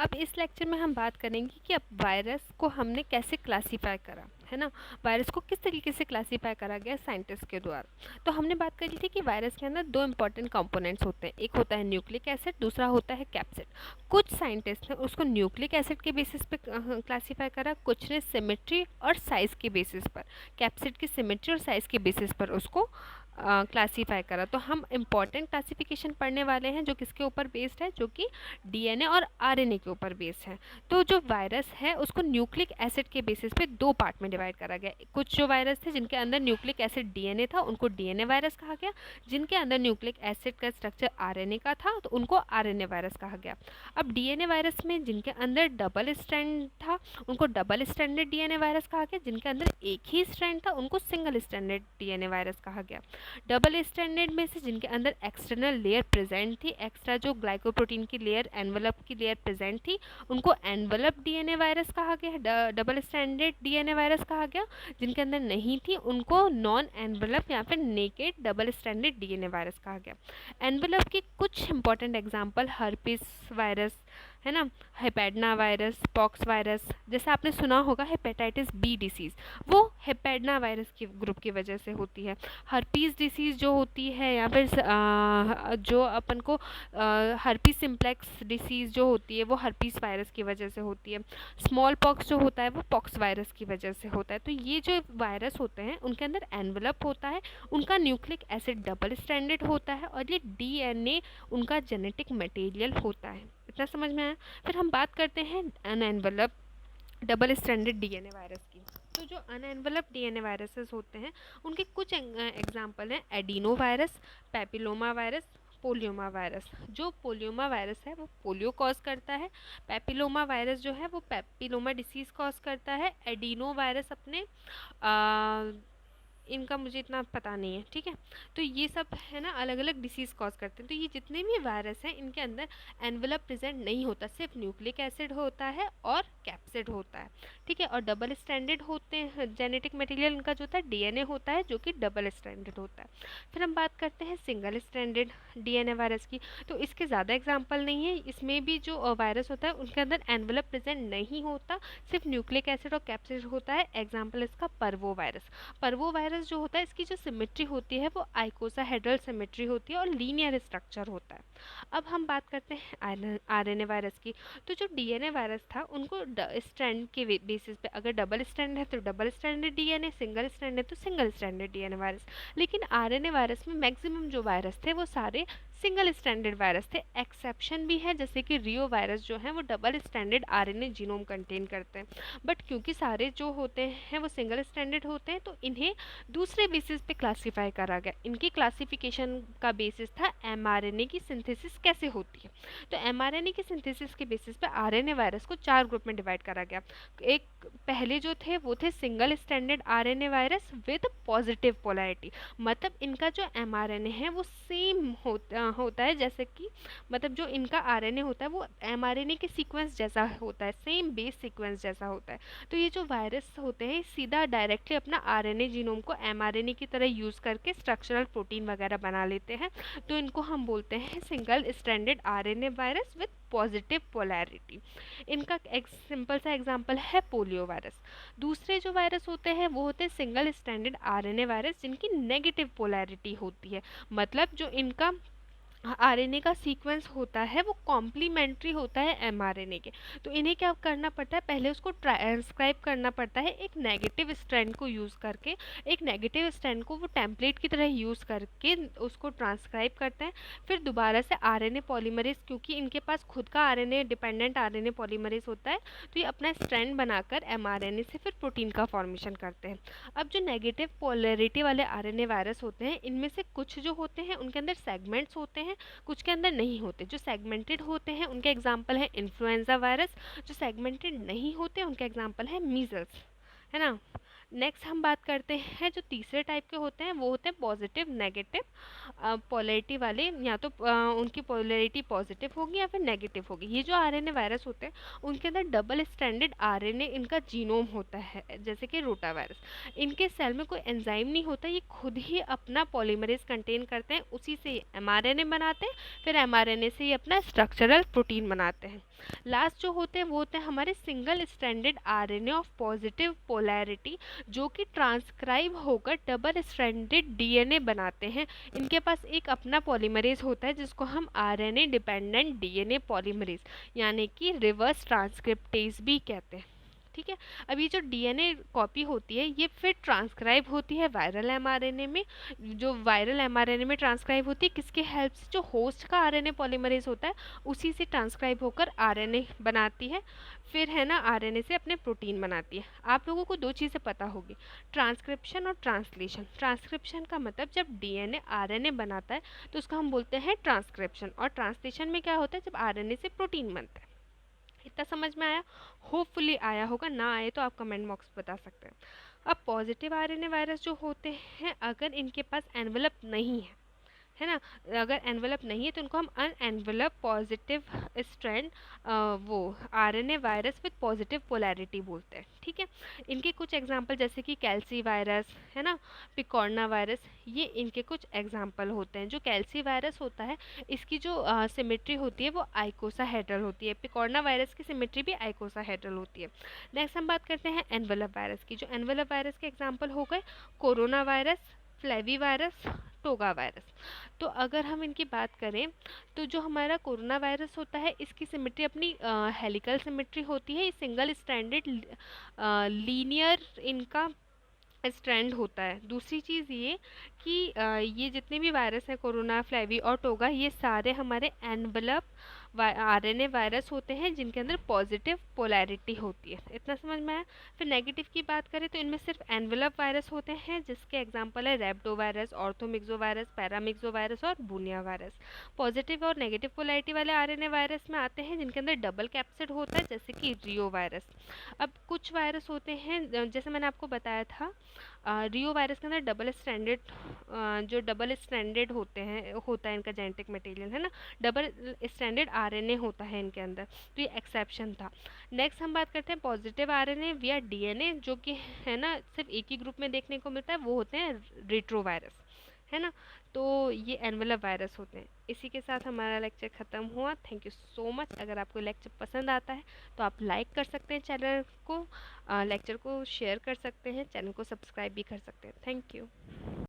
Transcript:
अब इस लेक्चर में हम बात करेंगे कि अब वायरस को हमने कैसे क्लासीफाई करा, है ना। वायरस को किस तरीके से क्लासीफाई करा गया साइंटिस्ट के द्वारा। तो हमने बात करी थी कि वायरस के अंदर दो इंपॉर्टेंट कंपोनेंट्स होते हैं, एक होता है न्यूक्लिक एसिड, दूसरा होता है कैप्सिड। कुछ साइंटिस्ट ने उसको न्यूक्लिक एसिड के बेसिस पे क्लासीफाई करा, कुछ ने सिमेट्री और साइज़ के बेसिस पर, कैप्सिड की सिमेट्री और साइज़ के बेसिस पर उसको क्लासीफाई करा। तो हम इम्पॉर्टेंट क्लासिफिकेशन पढ़ने वाले हैं जो किसके ऊपर बेस्ड है, जो कि डीएनए और आरएनए के ऊपर बेस्ड है। तो जो वायरस है उसको न्यूक्लिक एसिड के बेसिस पे दो पार्ट में डिवाइड करा गया। कुछ जो वायरस थे जिनके अंदर न्यूक्लिक एसिड डीएनए था उनको डीएनए वायरस कहा गया, जिनके अंदर न्यूक्लिक एसिड का स्ट्रक्चर आरएनए का था तो उनको आरएनए वायरस कहा गया। अब डीएनए वायरस में जिनके अंदर डबल स्ट्रैंड था उनको डबल स्ट्रैंडेड डीएनए वायरस कहा गया, जिनके अंदर एक ही स्ट्रैंड था उनको सिंगल स्ट्रैंडेड डीएनए वायरस कहा गया। डबल स्टैंडर्ड में से जिनके अंदर एक्सटर्नल लेयर प्रेजेंट थी, एक्स्ट्रा जो ग्लाइकोप्रोटीन की लेयर, एनवलप की लेयर प्रेजेंट थी, उनको एनवलप डीएनए वायरस कहा गया, डबल स्टैंडर्ड डीएनए वायरस कहा गया। जिनके अंदर नहीं थी उनको नॉन एनवलप या फिर naked double standard DNA virus कहा गया। एनवलप के कुछ इंपॉर्टेंट एग्जाम्पल हर्पिस वायरस, है ना, हेपेडना वायरस, पॉक्स वायरस, जैसे आपने सुना होगा हेपेटाइटिस बी डिसीज़, वो हेपेडना वायरस के ग्रुप की वजह से होती है। हर्पीस डिसीज़ जो होती है या फिर जो अपन को हर्पीस सिम्प्लेक्स डिसीज़ जो होती है वो हर्पीस वायरस की वजह से होती है। स्मॉल पॉक्स जो होता है वो पॉक्स वायरस की वजह से होता है। तो ये जो वायरस होते हैं उनके अंदर एनवलप होता है, उनका न्यूक्लिक एसिड डबल स्ट्रैंडेड होता है और ये डीएनए उनका जेनेटिक मटेरियल होता है। इतना समझ में आया। फिर हम बात करते हैं अनएनवलप डबल स्ट्रैंडेड डीएनए वायरस की। तो जो अनएनवलप डीएनए वायरसेस होते हैं उनके कुछ एग्जांपल हैं adeno virus, papilloma virus, polyoma virus. जो पोलियोमा वायरस है वो पोलियो कॉज करता है, पैपिलोमा वायरस जो है वो पैपिलोमा डिसीज़ कॉज करता है, एडिनो वायरस अपने इनका मुझे इतना पता नहीं है, ठीक है। तो ये सब है ना अलग अलग डिसीज़ कॉज करते हैं। तो ये जितने भी वायरस हैं इनके अंदर एनवलप प्रेजेंट नहीं होता, सिर्फ न्यूक्लिक एसिड होता है और कैप्सिड होता है, ठीक है। और डबल स्टैंडर्ड होते हैं, जेनेटिक मटेरियल इनका जो होता है डीएनए होता है जो कि डबल स्टैंडर्ड होता है। फिर हम बात करते हैं सिंगल स्टैंडर्ड डीएनए वायरस की। तो इसके ज़्यादा एग्जाम्पल नहीं है, इसमें भी जो वायरस होता है उनके अंदर एनवलप प्रेजेंट नहीं होता, सिर्फ न्यूक्लिक एसिड और कैप्सिड होता है। एग्जाम्पल इसका पर्वो वायरस। पर्वो वायरस जो होता है इसकी जो सिमेट्री होती है वो आइकोसाहेड्रल सिमेट्री होती है और लीनियर स्ट्रक्चर होता है। अब हम बात करते हैं आरएनए वायरस की। तो जो डीएनए वायरस था उनको स्ट्रैंड के बेसिस पे, अगर डबल स्ट्रैंड है तो double stranded DNA, single strand है तो सिंगल स्ट्रैंडेड डीएनए वायरस। लेकिन आरएनए वायरस में मैक्सिमम जो वायरस थे वो सारे सिंगल स्टैंडर्ड वायरस थे। एक्सेप्शन भी है, जैसे कि रियो वायरस जो है वो double standard RNA genome contain करते हैं। बट क्योंकि सारे जो होते हैं वो सिंगल स्टैंडर्ड होते हैं तो इन्हें दूसरे बेसिस पे क्लासीफाई करा गया। इनकी क्लासिफिकेशन का बेसिस था एमआरएनए की सिंथेसिस कैसे होती है। तो एमआरएनए की सिंथेसिस के बेसिस पे आरएनए वायरस को चार ग्रुप में डिवाइड करा गया। एक पहले जो थे वो थे single standard RNA virus with positive polarity, मतलब इनका जो एमआरएनए है वो सेम होता है, जैसे कि मतलब जो इनका आरएनए होता है वो एमआरएनए के सीक्वेंस जैसा होता है, सेम बेस सीक्वेंस जैसा होता है। तो ये जो वायरस होते हैं सीधा डायरेक्टली अपना आरएनए जीनोम को एमआरएनए की तरह यूज़ करके स्ट्रक्चरल प्रोटीन वगैरह बना लेते हैं। तो इनको हम बोलते हैं single standard RNA virus with positive polarity. इनका एक सिंपल सा एग्जांपल है पोलियो वायरस। दूसरे जो वायरस होते हैं वो होते हैं सिंगल स्टैंडर्ड आरएनए वायरस जिनकी नेगेटिव पोलैरिटी होती है, मतलब जो इनका आरएनए का सीक्वेंस होता है वो कॉम्प्लीमेंट्री होता है एमआरएनए के। तो इन्हें क्या करना पड़ता है, पहले उसको ट्रांसक्राइब करना पड़ता है एक नेगेटिव स्ट्रैंड को यूज़ करके। एक नेगेटिव स्ट्रैंड को वो टेम्पलेट की तरह यूज़ करके उसको ट्रांसक्राइब करते हैं। फिर दोबारा से आरएनए पॉलीमरेज, क्योंकि इनके पास खुद का आरएनए डिपेंडेंट आरएनए पॉलीमरेज होता है, तो ये अपना स्ट्रैंड बनाकर एमआरएनए से फिर प्रोटीन का फॉर्मेशन करते हैं। अब जो नेगेटिव पोलैरिटी वाले आरएनए वायरस होते हैं इनमें से कुछ जो होते हैं उनके अंदर सेगमेंट्स होते हैं, कुछ के अंदर नहीं होते। जो सेगमेंटेड होते हैं उनके एग्जाम्पल है इन्फ्लुएंजा वायरस, जो सेगमेंटेड नहीं होते उनके एग्जाम्पल है मीजल्स, है ना। नेक्स्ट हम बात करते हैं जो तीसरे टाइप के होते हैं, वो होते हैं पॉजिटिव नेगेटिव पोलैरिटी वाले, या तो उनकी पोलैरिटी पॉजिटिव होगी या फिर नेगेटिव होगी। ये जो आरएनए वायरस होते हैं उनके अंदर डबल स्ट्रैंडेड आरएनए इनका जीनोम होता है, जैसे कि रोटा वायरस। इनके सेल में कोई एंजाइम नहीं होता, ये खुद ही अपना पॉलीमरेज कंटेन करते हैं, उसी से ये एमआरएनए बनाते हैं, फिर एमआरएनए से ये अपना स्ट्रक्चरल प्रोटीन बनाते हैं। लास्ट जो होते हैं वो होते हैं हमारे single stranded RNA of positive polarity, जो कि ट्रांसक्राइब होकर डबल स्ट्रैंडेड डीएनए बनाते हैं। इनके पास एक अपना पॉलीमरेज होता है जिसको हम आरएनए डिपेंडेंट डीएनए पॉलीमरेज यानी कि रिवर्स ट्रांसक्रिप्टेज भी कहते हैं। ठीक है। अब ये जो डीएनए कॉपी होती है ये फिर ट्रांसक्राइब होती है वायरल एमआरएनए में। जो वायरल एमआरएनए में ट्रांसक्राइब होती है किसके हेल्प से, जो होस्ट का आरएनए पॉलीमरेज होता है उसी से ट्रांसक्राइब होकर आरएनए बनाती है, फिर है ना आरएनए से अपने प्रोटीन बनाती है। आप लोगों को दो चीज़ें पता होगी, ट्रांसक्रिप्शन और ट्रांसलेशन। ट्रांसक्रिप्शन का मतलब जब डीएनए आरएनए बनाता है तो उसको हम बोलते हैं ट्रांसक्रिप्शन, और ट्रांसलेशन में क्या होता है जब आरएनए से प्रोटीन बनता है। इतना समझ में आया? होपफुली आया होगा, ना आए तो आप कमेंट बॉक्स में बता सकते हैं। अब पॉजिटिव आरएनए वायरस जो होते हैं अगर इनके पास एनवेलप नहीं है ना, अगर एनवेलप नहीं है तो उनको हम अनएनवेलप पॉजिटिव स्ट्रैंड वो RNA virus with positive polarity बोलते हैं। ठीक है। इनके कुछ एग्जांपल जैसे कि कैल्सी वायरस है ना, पिकॉर्ना वायरस, ये इनके कुछ एग्जांपल होते हैं। जो कैल्सी वायरस होता है इसकी जो सिमेट्री होती है वो आइकोसाहेड्रल होती है, पिकॉर्ना वायरस की सिमेट्री भी आइकोसाहेड्रल होती है। नेक्स्ट हम बात करते हैं एनवेलप वायरस की। जो एनवेलप वायरस के एग्जाम्पल हो गए corona virus, flavi virus, toga virus. तो अगर हम इनकी बात करें तो जो हमारा कोरोना वायरस होता है इसकी सिमेट्री अपनी हेलिकल सिमेट्री होती है, सिंगल स्ट्रैंडेड लीनियर इनका स्ट्रैंड होता है। दूसरी चीज़ ये कि ये जितने भी वायरस हैं कोरोना, फ्लेवी और टोगा, ये सारे हमारे एनवलप आरएनए वायरस होते हैं जिनके अंदर पॉजिटिव पोलैरिटी होती है। इतना समझ में आया? फिर नेगेटिव की बात करें तो इनमें सिर्फ एनवलप वायरस होते हैं जिसके एग्जांपल है रेप्टो virus, orthomyxo virus, paramyxo virus और बूनिया वायरस। पॉजिटिव और नेगेटिव पोलैरिटी वाले आरएनए वायरस में आते हैं जिनके अंदर डबल कैप्सिड होता है, जैसे कि रियो वायरस। अब कुछ वायरस होते हैं जैसे मैंने आपको बताया था रियो वायरस के अंदर डबल स्टैंडर्ड जो डबल स्टैंडर्ड होता है इनका जेनेटिक मटेरियल है ना, डबल स्टैंडर्ड आरएनए होता है इनके अंदर, तो ये एक्सेप्शन था। नेक्स्ट हम बात करते हैं पॉजिटिव आरएनए विया डीएनए, जो कि है ना सिर्फ एक ही ग्रुप में देखने को मिलता है, वो होते हैं रेट्रो वायरस है ना। तो ये एनवेलप वायरस होते हैं। इसी के साथ हमारा लेक्चर ख़त्म हुआ। Thank you so much. अगर आपको लेक्चर पसंद आता है तो आप लाइक कर सकते हैं चैनल को, लेक्चर को शेयर कर सकते हैं, चैनल को सब्सक्राइब भी कर सकते हैं। Thank you.